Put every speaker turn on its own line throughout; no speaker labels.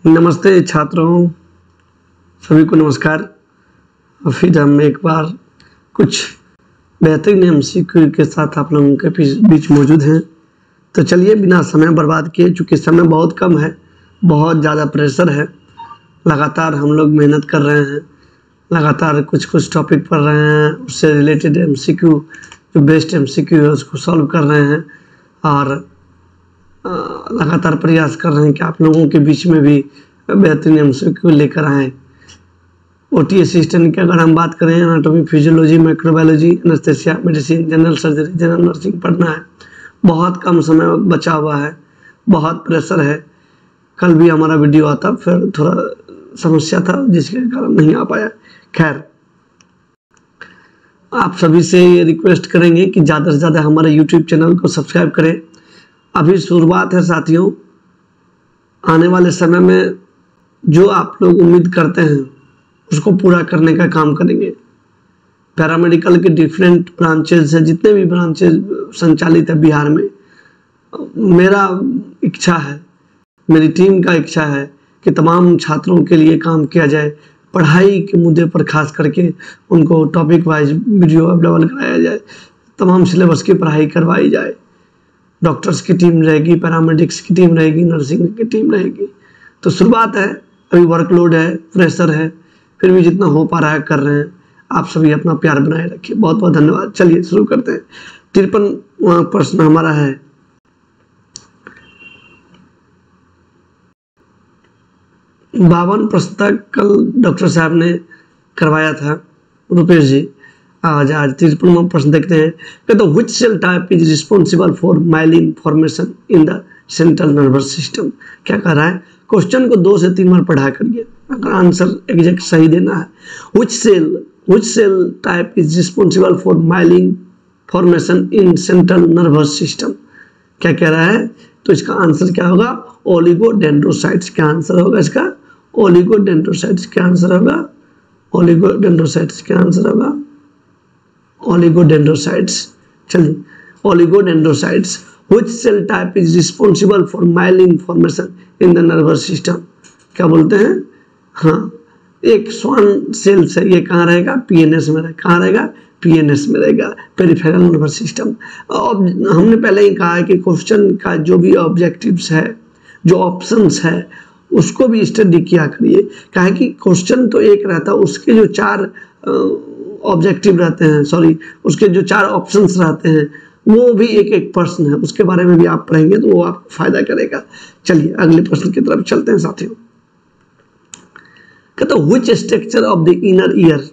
नमस्ते छात्रों, सभी को नमस्कार। और फिर हम एक बार कुछ बेहतरीन एमसीक्यू के साथ आप लोगों के बीच मौजूद हैं। तो चलिए बिना समय बर्बाद किए, चूँकि समय बहुत कम है, बहुत ज़्यादा प्रेशर है, लगातार हम लोग मेहनत कर रहे हैं, लगातार कुछ टॉपिक पढ़ रहे हैं, उससे रिलेटेड एमसीक्यू जो बेस्ट एमसीक्यू है उसको सॉल्व कर रहे हैं और लगातार प्रयास कर रहे हैं कि आप लोगों के बीच में भी बेहतरीन एमसीक्यू लेकर आएँ। ओटी असिस्टेंट की अगर हम बात करें, anatomy, physiology, microbiology, anaesthesia, medicine, general surgery, general nursing पढ़ना है। बहुत कम समय बचा हुआ है, बहुत प्रेशर है। कल भी हमारा वीडियो आता, फिर थोड़ा समस्या था जिसके कारण नहीं आ पाया। खैर, आप सभी से ये रिक्वेस्ट करेंगे कि ज़्यादा से ज़्यादा हमारे यूट्यूब चैनल को सब्सक्राइब करें। अभी शुरुआत है साथियों, आने वाले समय में जो आप लोग उम्मीद करते हैं उसको पूरा करने का काम करेंगे। पैरामेडिकल के डिफरेंट ब्रांचेज है, जितने भी ब्रांचेज संचालित है बिहार में, मेरा इच्छा है, मेरी टीम का इच्छा है कि तमाम छात्रों के लिए काम किया जाए। पढ़ाई के मुद्दे पर खास करके उनको टॉपिक वाइज वीडियो अवेलेबल कराया जाए, तमाम सिलेबस की पढ़ाई करवाई जाए। डॉक्टर्स की टीम रहेगी, पैरामेडिक्स की टीम रहेगी, नर्सिंग की टीम रहेगी। तो शुरुआत है, अभी वर्कलोड है, प्रेशर है, फिर भी जितना हो पा रहा है कर रहे हैं। आप सभी अपना प्यार बनाए रखिए। बहुत बहुत धन्यवाद। चलिए शुरू करते हैं। 53वां प्रश्न हमारा है, बावन प्रश्न तक कल डॉक्टर साहब ने करवाया था, रुपेश जी। आज 53वां प्रश्न देखते हैं। कहते which cell type is responsible for myelin formation in the central nervous system. क्या कह रहा है? क्वेश्चन को 2 से 3 बार पढ़ा करिए, अगर आंसर एग्जैक्ट सही देना है। Which cell type is responsible for myelin formation in central nervous system. क्या कह रहा है? तो इसका आंसर क्या होगा? ओलिगोडेंड्रोसाइट्स। क्या आंसर होगा इसका? ओलिगोडेंड्रोसाइट्स। क्या आंसर होगा? ओलिगोडेंड्रोसाइट्स। क्या आंसर होगा? ओलिगोडेंड्रोसाइट्स। चलिए, oligodendrocytes. Which cell type is responsible for myelin formation in the nervous system. क्या बोलते हैं? हाँ, एक स्वान सेल्स है, ये कहाँ रहेगा? पीएनएस में रहेगा। कहाँ रहेगा? पीएनएस में रहेगा, पेरिफेरल नर्वस सिस्टम। अब हमने पहले ही कहा है कि क्वेश्चन का जो भी ऑब्जेक्टिव्स है, जो ऑप्शंस है, उसको भी स्टडी किया करिए। कहा कि क्वेश्चन तो एक रहता है, उसके जो 4 ऑब्जेक्टिव रहते हैं, सॉरी, उसके जो 4 ऑप्शंस रहते हैं, वो भी एक प्रश्न है, उसके बारे में भी आप पढ़ेंगे तो वो आपको फायदा करेगा। चलिए अगले प्रश्न की तरफ चलते हैं साथियों। कहते which structure of the inner ear,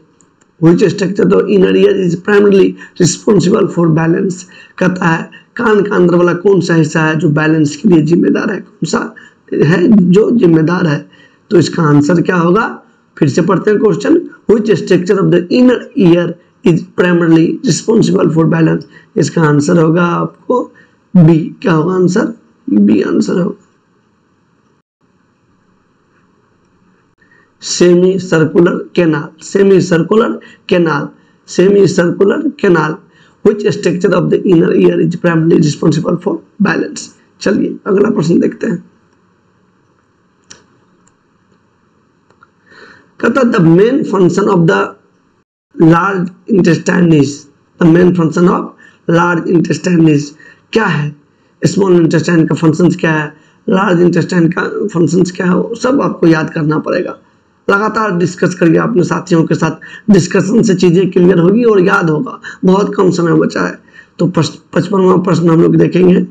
which structure of inner ear is primarily responsible for balance. कहता है कान का अंदर वाला कौन सा हिस्सा है जो बैलेंस के लिए जिम्मेदार है? कौन सा है जो जिम्मेदार है? तो इसका आंसर क्या होगा? फिर से पढ़ते हैं question. Which structure of the inner ear is primarily responsible for balance. इसका आंसर होगा आपको बी। क्या होगा आंसर? बी आंसर होगा। Semi circular canal, semi circular canal, semi circular canal. Which structure of the inner ear is primarily responsible for balance. चलिए अगला प्रश्न देखते हैं। कहता the main function of the large intestine is, the main function of large intestine is. क्या है? Small intestine का functions क्या है, लार्ज इंटेस्टाइन का फंक्शंस क्या है, सब आपको याद करना पड़ेगा। लगातार डिस्कस करिए अपने साथियों के साथ, डिस्कशन से चीज़ें क्लियर होगी और याद होगा। बहुत कम समय बचा है। तो 55वां प्रश्न हम लोग देखेंगे।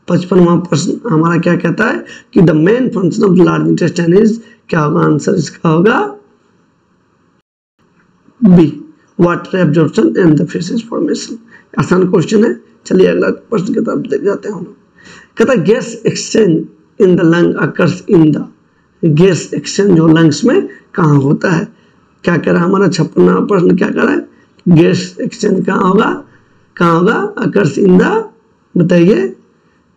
55वां प्रश्न हमारा क्या कहता है कि the main function of large intestine is. क्या होगा आंसर? इसका होगा B, water absorption and the faeces formation. आसान क्वेश्चन है। चलिए अगला प्रश्न की तरफ देख जाते हैं हम लोग। कहता gas exchange in the lung occurs in the, gas exchange जो लंग्स में कहाँ होता है? क्या कह रहा है हमारा 56वां प्रश्न? क्या कह रहा है? गैस एक्सचेंज कहाँ होगा? कहाँ होगा? Occurs in the. बताइए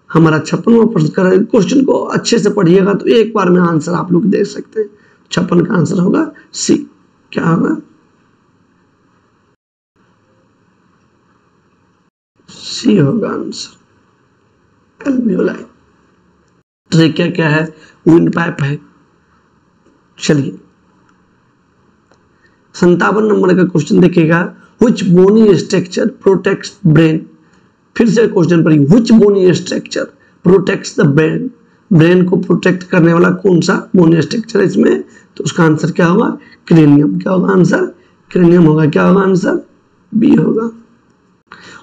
हमारा 56वां प्रश्न कर रहा है। क्वेश्चन को अच्छे से पढ़िएगा तो एक बार में आंसर आप लोग देख सकते हैं। 56 का आंसर होगा सी। क्या होगा? सी होगा आंसर। एल्वियोलाई। ट्रेकिया क्या है? विंड पाइप है। चलिए 57 नंबर का क्वेश्चन देखिएगा, which bony structure protects brain. फिर से क्वेश्चन पढ़िए, which bony structure protects the brain. Brain को प्रोटेक्ट करने वाला कौन सा बोनी स्ट्रक्चर है इसमें, तो उसका आंसर क्या होगा, क्रेनियम। क्या होगा आंसर, क्रेनियम होगा। क्या होगा आंसर, बी होगा।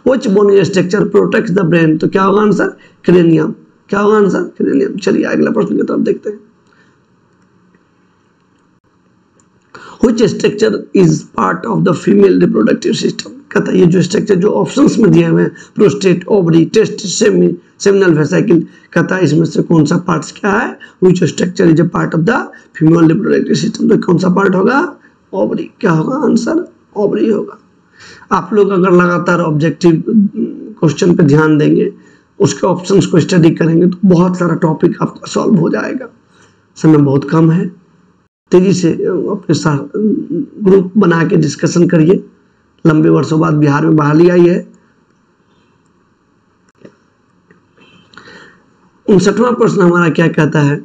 Which bony structure protects the brain, तो क्या होगा आंसर, क्रेनियम। क्या होगा आंसर, क्रेनियम। चलिए अगला प्रश्न की तरफ देखते हैं। Which structure is part of the female reproductive system? कहता है ये जो स्ट्रक्चर जो ऑप्शंस में दिए हुए हैं, prostate, ovary, test, seminal vesicle, कहता है इसमें से कौन सा पार्ट्स क्या है, which structure is a part of the female reproductive system, तो कौन सा पार्ट होगा, ओवरी। क्या होगा आंसर, ओवरी होगा। आप लोग अगर लगातार ऑब्जेक्टिव क्वेश्चन पे ध्यान देंगे, उसके ऑप्शंस को स्टडी करेंगे, तो बहुत सारा टॉपिक आपका सॉल्व हो जाएगा। समय बहुत कम है, तेजी से अपने साथ ग्रुप बना के डिस्कशन करिए। लंबे वर्षों बाद बिहार में बहाली आई है। 59वां प्रश्न हमारा क्या कहता है,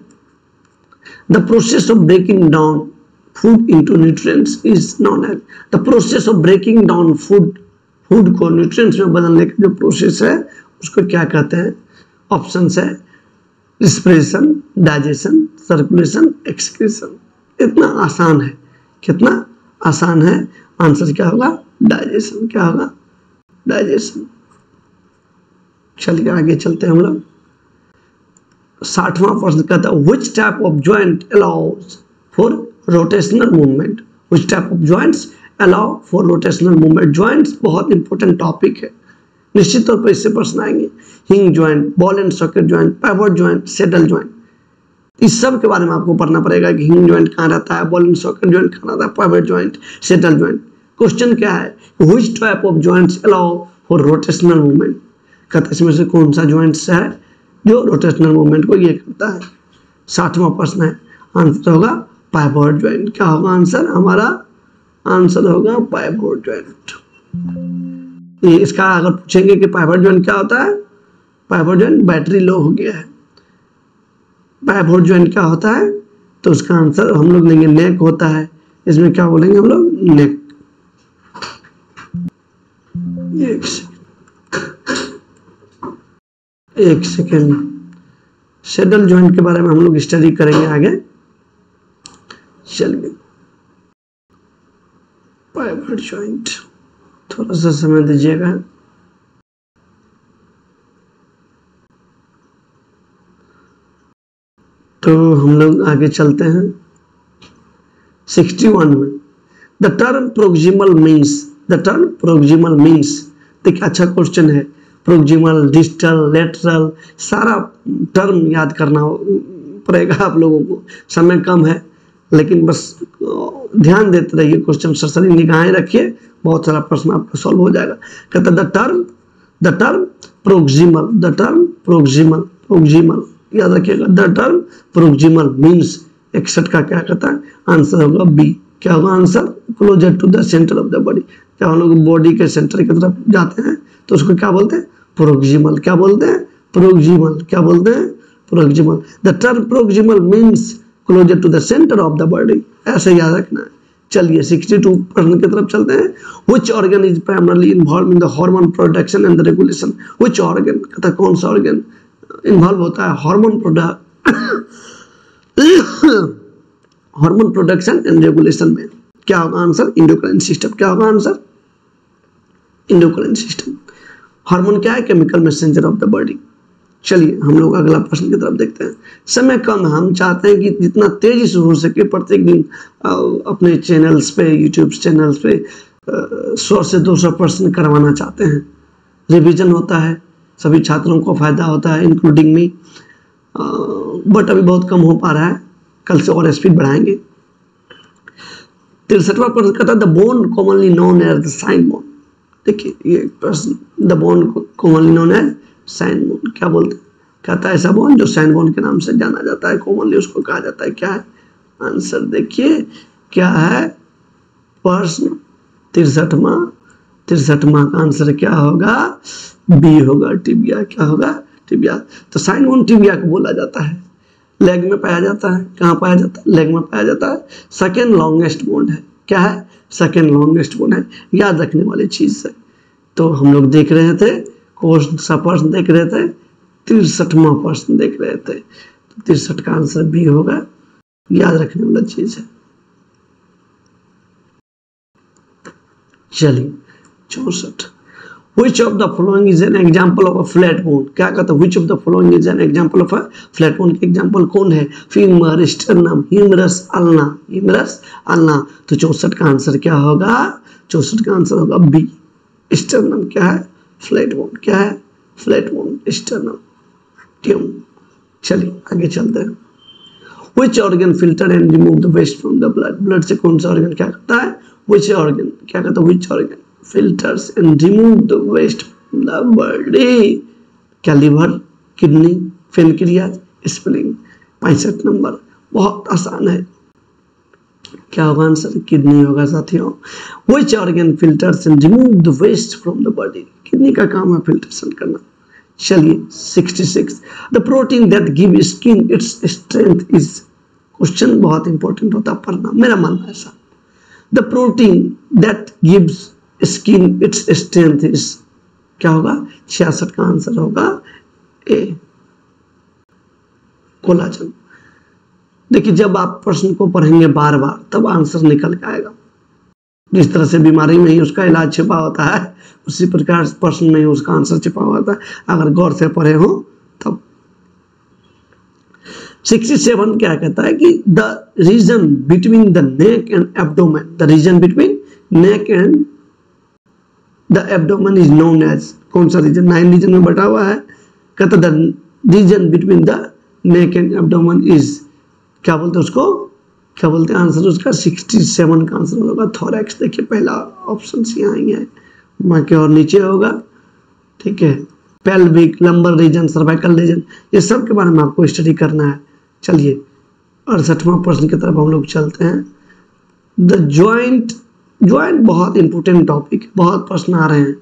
the process of breaking down food into nutrients is known as. The process of breaking down food को न्यूट्रिएंट्स में बदलने का जो प्रोसेस है उसको क्या कहते हैं। ऑप्शन है रिस्पिरेशन, डाइजेशन, सर्कुलेशन, एक्सक्रीशन। इतना आसान है, कितना आसान है। आंसर क्या होगा, डाइजेशन। क्या होगा, डाइजेशन। चलिए आगे चलते हैं हम लोग। 60वां प्रश्न कहता है, which type of joint allows for rotational movement. Which type of joints allow for rotational movement. Joints बहुत इंपॉर्टेंट टॉपिक है, निश्चित तौर पर इससे प्रश्न आएंगे। हिंग joint, ball and socket joint, pivot joint, settle joint, इस सब के बारे में आपको पढ़ना पड़ेगा कि हिंग जॉइंट कहाँ रहता है, बॉल एंड सॉकेट जॉइंट कहाँ रहता है, pivot joint, settle joint. Question क्या है, which type of joints allow for rotational movement. कहता है इसमें से कौन सा जॉइंट्स है जो रोटेशनल मूवमेंट को ये करता है। 60वां प्रश्न है, आंसर होगा पाइवट जॉइंट। क्या होगा आंसर, हमारा आंसर होगा पाइवट जॉइंट। इसका अगर पूछेंगे कि पाइवट जॉइंट क्या होता है, पाइवट जॉइंट बैटरी लो हो गया है। पाइवट जॉइंट क्या होता है, तो उसका आंसर हम लोग लेंगे नेक होता है। इसमें क्या बोलेंगे हम लोग, नेक। एक सेकेंड, सेटल जॉइंट के बारे में हम लोग स्टडी करेंगे आगे। चलिए पाइवट जॉइंट, थोड़ा सा समय दीजिएगा। तो हम लोग आगे चलते हैं 61 में। The term proximal means, the term proximal means, देखिए अच्छा क्वेश्चन है। प्रोक्सिमल, डिस्टल, लेटरल, सारा टर्म याद करना पड़ेगा आप लोगों को। समय कम है, लेकिन बस ध्यान देते रहिए, क्वेश्चन सरसरी निगाहें रखिए, बहुत सारा प्रश्न आपका सॉल्व हो जाएगा। कहता the term proximal, the term proximal, proximal याद रखिएगा। द टर्म प्रोक्सिमल मीन्स 61 का क्या कहता है, आंसर होगा बी। क्या होगा answer, closer to the centre of the body. जब हम लोग बॉडी के सेंटर की तरफ जाते हैं तो उसको क्या बोलते हैं, प्रोक्सिमल। क्या बोलते हैं, प्रोक्सिमल। क्या बोलते हैं, proximal. The term proximal means closer to the centre of the body, ऐसे याद रखना है। चलिए 62 प्रश्न की तरफ चलते हैं। Which organ is primarily involve in the hormone production and the regulation. Which organ, कहता कौन सा ऑर्गन इन्वॉल्व होता है hormone hormone production and regulation में। क्या होगा आंसर, एंडोक्राइन सिस्टम। क्या होगा आंसर, एंडोक्राइन सिस्टम। हार्मोन क्या है, chemical messenger of the body. चलिए हम लोग अगला प्रश्न की तरफ देखते हैं। समय कम, हम चाहते हैं कि जितना तेजी से हो सके प्रत्येक दिन अपने चैनल्स पे, यूट्यूब चैनल्स पे 100 से 200 प्रश्न करवाना चाहते हैं। रिवीजन होता है, सभी छात्रों को फायदा होता है, इंक्लूडिंग मी। बट अभी बहुत कम हो पा रहा है, कल से और स्पीड बढ़ाएंगे। 63वां प्रश्न कहता है the bone commonly known as the shin bone. देखिए ये प्रश्न, the bone commonly known as shin bone, क्या बोलते हैं, कहता है ऐसा बोन जो साइन बोन के नाम से जाना जाता है, कॉमनली उसको कहा जाता है। क्या है आंसर, देखिए क्या है प्रश्न 63वां का आंसर क्या होगा, बी होगा, टिबिया। क्या होगा, टिबिया। तो साइन बोन टिबिया को बोला जाता है। लेग में पाया जाता है। कहाँ पाया जाता है? लेग में पाया जाता है। सेकेंड लॉन्गेस्ट बोन है। क्या है? सेकेंड लॉन्गेस्ट बोन है। याद रखने वाली चीज है। तो हम लोग देख रहे थे कौन सा प्रश्न देख रहे थे? 63वां प्रश्न देख रहे थे। तो 63 का आंसर बी होगा। याद रखने वाला चीज है। चलिए 64, Which of the following is an example of a flat bone? क्या कहता है? Which of the following is an example of a flat bone? के एग्जाम्पल कौन है? Femur, sternum, humerus, ulna. Humerus, ulna. तो 64 का आंसर क्या होगा? 64 का आंसर होगा बी, स्टर्नम। क्या है? Flat bone. क्या है? फ्लैट बोन, स्टर्नम, ट्यूम। चलिए आगे चलते हैं। Which organ filter and remove the waste from the blood? Blood से कौन सा ऑर्गन क्या करता है? Which organ क्या कहता है? Which organ filters and remove the waste from the body? क्या? Liver, kidney, pancreas, spleen. 65 number बहुत आसान है। क्या होगा आंसर? किडनी होगा साथियों। Which organ filters and remove the waste from the body? Kidney का काम है फिल्ट्रेशन करना। चलिए 66, the protein that give skin its strength is. Question बहुत इंपॉर्टेंट होता है पढ़ना, मेरा मानना है ऐसा। The protein that gives skin its strength is. क्या होगा? 66 का आंसर होगा ए, कोलाजन। देखिए जब आप प्रश्न को पढ़ेंगे बार बार तब आंसर निकल के आएगा। जिस तरह से बीमारी में ही उसका इलाज छिपा होता है उसी प्रकार प्रश्न में ही उसका आंसर छिपा होता है, अगर गौर से पढ़े हो तब। 67 क्या कहता है कि the region between the neck and abdomen, the region between neck and the abdomen is known as. कौन सा रीजन? 9 रीजन में बटा हुआ है। कहता the region between the neck and abdomen is, क्या बोलते हैं उसको? क्या बोलते हैं? आंसर उसका 67 का आंसर होगा थोरैक्स। देखिए पहला ऑप्शन यहाँ ही है, बाकी और नीचे होगा। ठीक है, pelvic, lumbar region, cervical region, ये सब के बारे में आपको स्टडी करना है। चलिए 68वां प्रश्न की तरफ हम लोग चलते हैं। द ज्वाइंट, ज्वाइंट बहुत इंपॉर्टेंट टॉपिक, बहुत प्रश्न आ रहे हैं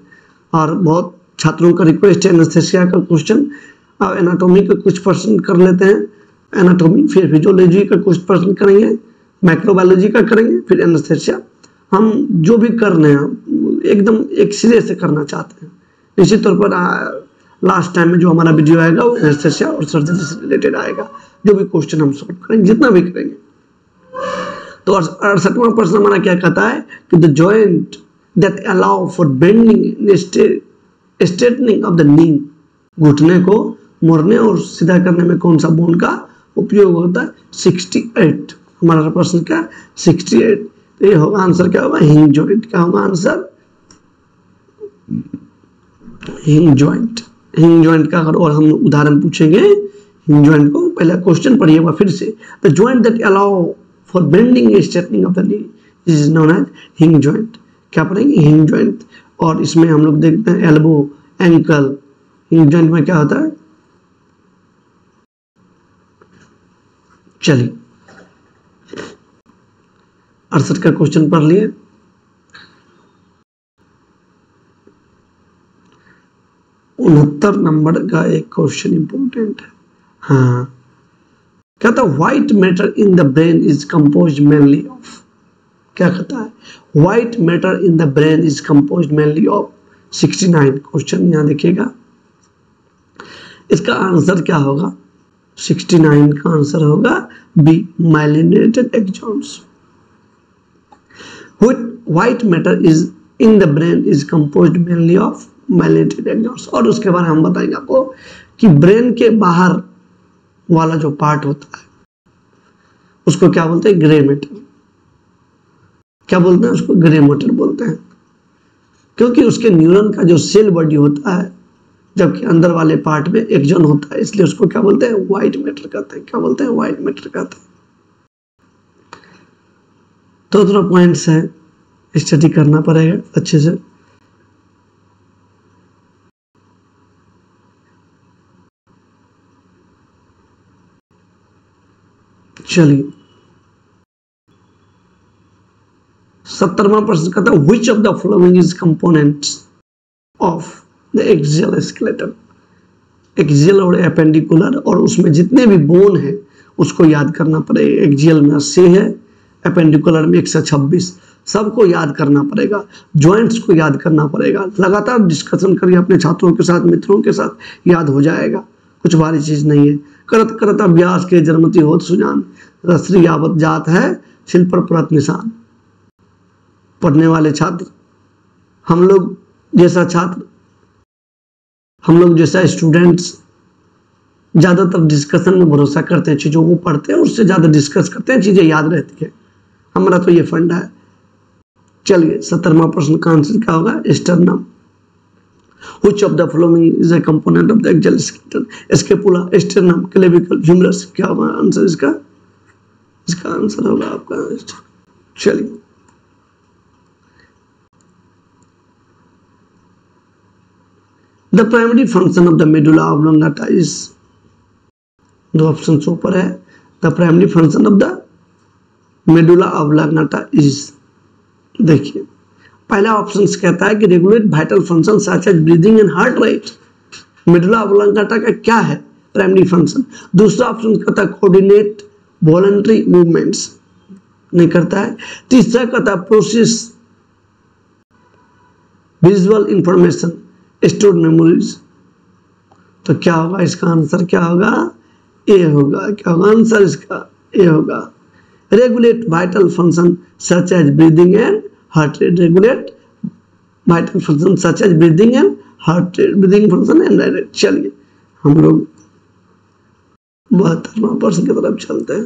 और बहुत छात्रों का रिक्वेस्ट है एनेस्थेसिया का क्वेश्चन। अब एनाटॉमी का कुछ प्रश्न कर लेते हैं। एनाटॉमी, फिर फिजियोलॉजी का कुछ प्रश्न करेंगे, माइक्रोबायोलॉजी का करेंगे, फिर एनेस्थेसिया। हम जो भी कर रहे हैं एकदम एक सिरे से करना चाहते हैं। निश्चित तौर पर लास्ट टाइम में जो हमारा वीडियो आएगा वो एनेस्थेसिया और सर्जरी से रिलेटेड आएगा। जो भी क्वेश्चन हम सॉल्व करेंगे, जितना भी करेंगे। तो 68वां प्रश्न हमारा क्या कहता है कि the joint that allow for bending straightening of the नी, घुटने को मोड़ने और सीधा करने में कौन सा बोन का उपयोग होता है? 68 हमारा प्रश्न क्या? 68। तो ये होगा आंसर क्या होगा? हिंग जॉइंट। क्या होगा आंसर? हिंग जॉइंट। हिंग जॉइंट का अगर और हम उदाहरण पूछेंगे हिंग जॉइंट को, पहला क्वेश्चन पढ़िएगा फिर से। The joint that allow for bending and straightening of the knee is known as hinge joint. क्या पढ़ेंगे? हिंग जॉइंट। और इसमें हम लोग देखते हैं एल्बो, एंकल। हिंग जॉइंट में क्या होता है? चलिए 68 का क्वेश्चन पढ़ लिए। 69 नंबर का एक क्वेश्चन इंपॉर्टेंट है। हाँ, कहता है white matter in the brain is composed mainly of. क्या कहता है? White matter in the brain is composed mainly of. 69 question यहां देखिएगा। इसका आंसर क्या होगा? 69 का आंसर होगा B, myelinated axons. White matter is in the brain is composed mainly of myelinated axons. और उसके बारे में हम बताएंगे आपको कि ब्रेन के बाहर वाला जो पार्ट होता है उसको क्या बोलते हैं? Grey matter. क्या बोलते हैं उसको? ग्रे मैटर बोलते हैं, क्योंकि उसके न्यूरॉन का जो सेल बॉडी होता है जबकि अंदर वाले पार्ट में एक्सॉन होता है, इसलिए उसको क्या बोलते हैं? व्हाइट मैटर कहते हैं। क्या बोलते हैं? व्हाइट मैटर कहते हैं। तो थोड़ा पॉइंट्स है, स्टडी करना पड़ेगा अच्छे से। चलिए 70वां प्रश्न कहता है which of the following is components of the axial skeleton. Axial और एपेंडिकुलर, और उसमें जितने भी बोन हैं उसको याद करना पड़ेगा। एक्जियल में 80 है, एपेंडिकुलर में 126, सबको याद करना पड़ेगा। जॉइंट्स को याद करना पड़ेगा। लगातार डिस्कशन करिए अपने छात्रों के साथ, मित्रों के साथ, याद हो जाएगा, कुछ भारी चीज नहीं है। करत करत अभ्यास के जन्मति होत सुजान, रसरी यावत जात है शिल्प पर परत निशान। पढ़ने वाले छात्र, हम लोग जैसा छात्र, हम लोग जैसा स्टूडेंट्स ज्यादातर डिस्कशन में भरोसा करते हैं, चीजों को पढ़ते हैं, उससे ज्यादा डिस्कस करते हैं, चीजें याद रहती है। हमारा तो ये फंडा है। चलिए 17वां प्रश्न का आंसर क्या होगा? Sternum. Which of the following is a component of the axial skeleton? Scapula, sternum, clavicle, humerus। क्या होगा आंसर इसका? इसका आंसर होगा आपका, चलिए The primary function of the medulla oblongata is, दो ऑप्शन ऊपर है। The primary function of the medulla oblongata is, देखिए पहला ऑप्शन कहता है कि regulate vital function such as breathing and heart rate. Medulla oblongata का क्या है प्राइमरी फंक्शन? दूसरा ऑप्शन कहता है कोऑर्डिनेट वॉलंटरी मूवमेंट्स, नहीं करता है। तीसरा कहता है process visual information, store memories. तो क्या होगा इसका आंसर? क्या होगा? ए होगा। क्या होगा आंसर इसका? ए होगा। Regulate vital function such as breathing and heart rate. Regulate vital function such as breathing and heart rate, breathing function and rate. चलिए हम लोग 72वां प्रश्न की तरफ चलते हैं।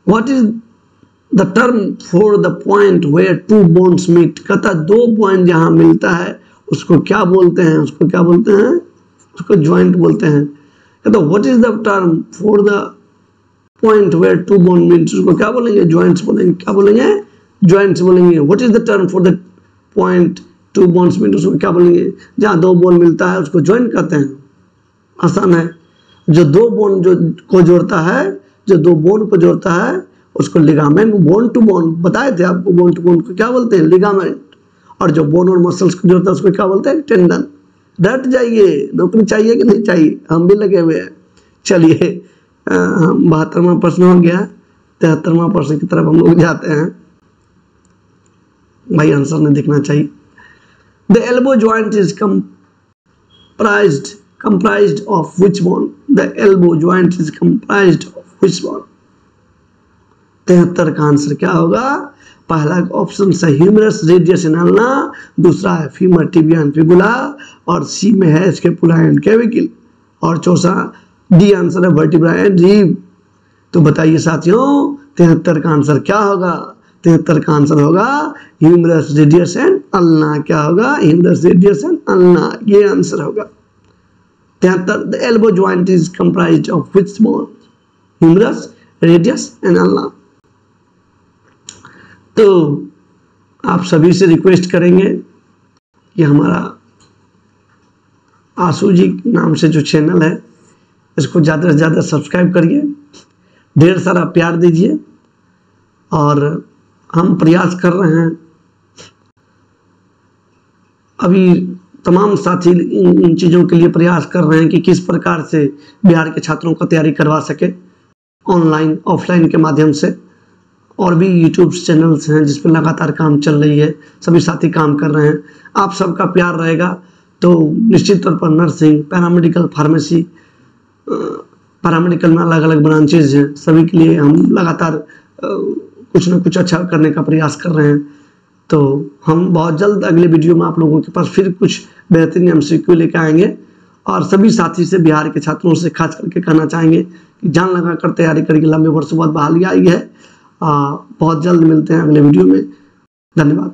What is the term for the point where two bones meet? कहता दो पॉइंट जहां मिलता है उसको क्या बोलते हैं? उसको क्या बोलते हैं? उसको ज्वाइंट बोलते हैं। कहता what is the term for the point where two bone meets? उसको क्या बोलेंगे? ज्वाइंट्स बोलेंगे। क्या बोलेंगे? ज्वाइंट्स बोलेंगे। What is the term for the point two bones meet? उसको क्या बोलेंगे? जहां दो बोन मिलता है उसको ज्वाइंट कहते हैं। आसान है। जो दो बोन जो को जोड़ता है, जो दो बोन को जोड़ता है उसको लिगामेंट, बोन टू बोन बताए थे आपको। बोन टू बोन को क्या बोलते हैं? लिगामेंट। और जो बोन और मसल्स को जोड़ता है उसको क्या बोलते हैं? टेंडन। डट जाइए, नौकरी चाहिए कि नहीं चाहिए? हम भी लगे हुए हैं। चलिए 72वां प्रश्न हो गया। 73वां प्रश्न की तरफ हम लोग जाते हैं। भाई आंसर नहीं दिखना चाहिए। The elbow joint is comprised of which bone? The elbow joint is comprised of which bone? 73 का आंसर क्या होगा? पहला ऑप्शन है ह्यूमरस, रेडियस एंड अल्ना। दूसरा है फीमर, टिबिया एंड फिबुला। और सी में है स्कैपुला एंड क्लेविकल। और चौथा डी आंसर है वर्टिब्रा एंड रिब। तो बताइए साथियों 73 का आंसर क्या होगा? 73 का आंसर होगा ह्यूमरस, रेडियस एंड अल्ना। क्या होगा? ह्यूमरस, रेडियस एंड अल्ना, ये आंसर होगा। 73 the elbow joint is comprised of which bone? Humerus, radius and ulna. तो आप सभी से रिक्वेस्ट करेंगे कि हमारा आशु जी नाम से जो चैनल है इसको ज़्यादा से ज़्यादा सब्सक्राइब करिए, ढेर सारा प्यार दीजिए। और हम प्रयास कर रहे हैं, अभी तमाम साथी इन चीज़ों के लिए प्रयास कर रहे हैं कि किस प्रकार से बिहार के छात्रों को तैयारी करवा सके, ऑनलाइन ऑफलाइन के माध्यम से। और भी यूट्यूब चैनल्स हैं जिस पर लगातार काम चल रही है, सभी साथी काम कर रहे हैं। आप सबका प्यार रहेगा तो निश्चित तौर पर नर्सिंग, पैरामेडिकल, फार्मेसी, पैरामेडिकल में अलग अलग ब्रांचेज हैं, सभी के लिए हम लगातार कुछ न कुछ अच्छा करने का प्रयास कर रहे हैं। तो हम बहुत जल्द अगले वीडियो में आप लोगों के पास फिर कुछ बेहतरीन एमसीक्यू लेकर आएंगे। और सभी साथी से, बिहार के छात्रों से खास करके कहना चाहेंगे कि जान लगा कर तैयारी करिए। लंबे वर्षों बाद बहाली आई है। बहुत जल्द मिलते हैं अगले वीडियो में। धन्यवाद।